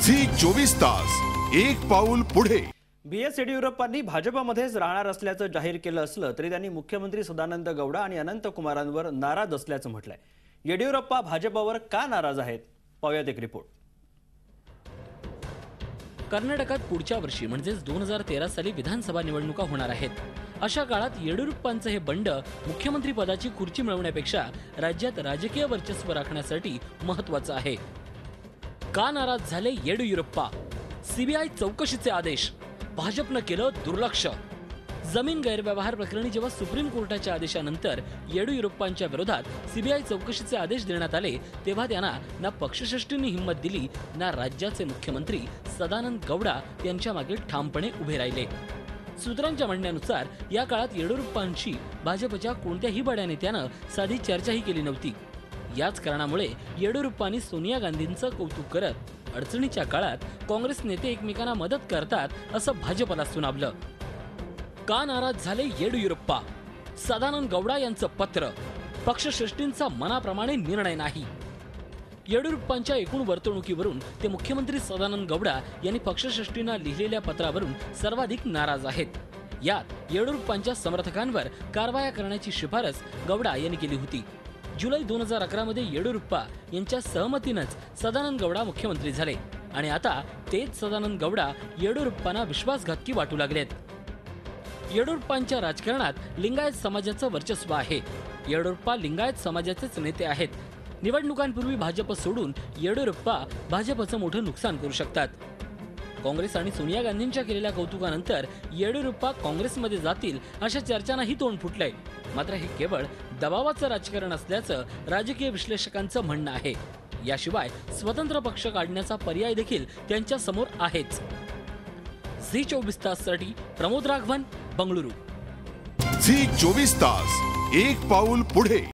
Zee 24 तास एक पाऊल पुढे। बीएस येडियुरप्पांनी भाजपमध्येच राहणार असल्याचं जाहीर केलं असलं तरी त्यांनी मुख्यमंत्री सदानंद गौडा आणि अनंत कुमारांवर नाराज असल्याचं म्हटलंय। येडियुरप्पा भाजपवर का नाराज आहेत? पाहूयात एक रिपोर्ट। कर्नाटकात पुढच्या वर्षी म्हणजेच 2013 साली विधानसभा निवडणुका होणार आहेत। अशा काळात येडियुरप्पांचं हे बंड मुख्यमंत्री पदाची खुर्ची मिळवण्यापेक्षा राज्यात राजकीय वर्चस्व राखण्यासाठी महत्त्वाचं आहे। का नाराज झाले येडियुरप्पा? सीबीआय चौकशीचे आदेश, भाजपनं केलं दुर्लक्ष। जमीन गैरव्यवहार प्रकरणी जेव्हा सुप्रीम कोर्टाच्या आदेशानंतर येडियुरप्पांच्या विरोधात सीबीआय चौकशीचे आदेश देण्यात आले तेव्हा त्यांना ना पक्षश्रेष्ठींनी हिंमत दिली ना राज्याचे मुख्यमंत्री सदानंद गौडा यांच्या मागे ठामपणे उभे राहिले। सूत्रांच्या म्हणण्यानुसार या काळात येडियुरप्पांशी भाजपच्या कोणत्याही बड्या नेत्यानं साधी चर्चाही केली नव्हती। याच कारणामुळे येडियुरप्पांनी सोनिया गांधींचं कौतुक करत अडचणीच्या काळात काँग्रेस नेते एकमेकांना मदत करतात असं भाजपला सुनावलं। का नाराज झाले येडियुरप्पा? सदानंद गौडा यांचं पत्र, पक्षश्रेष्ठींचा मनाप्रमाणे निर्णय नाही। येडियुरप्पांच्या एकूण वर्तणुकीवरून ते मुख्यमंत्री सदानंद गौडा यांनी पक्षश्रेष्ठींना लिहिलेल्या पत्रावरून सर्वाधिक नाराज आहेत। यात येडियुरप्पांच्या समर्थकांवर कारवाया करण्याची शिफारस गौडा यांनी केली होती। जुलै 2011 मध्ये येडियुरप्पा यांच्या सहमतीनंच सदानंद गौडा मुख्यमंत्री झाले आणि आता तेच सदानंद गौडा येडियुरप्पांना विश्वासघातकी वाटू लागलेत। येडियुरप्पांच्या राजकारणात लिंगायत समाजाचं वर्चस्व आहे। येडियुरप्पा लिंगायत समाजाचेच नेते आहेत। निवडणुकांपूर्वी भाजप सोडून येडियुरप्पा भाजपचं मोठं नुकसान करू शकतात। काँग्रेस आणि सोनिया गांधींच्या केलेल्या कौतुकानंतर येडियुरप्पा काँग्रेसमध्ये जातील अशा चर्चांनाही तोंड फुटलंय। मात्र हे केवळ दबावाचं राजकारण असल्याचं राजकीय विश्लेषकांचं म्हणणं आहे। याशिवाय स्वतंत्र पक्ष काढण्याचा पर्याय देखील त्यांच्या समोर आहेच। झी 24 ताससाठी प्रमोद राघवन, बंगळुरू। झी 24 तास एक पाऊल पुढे।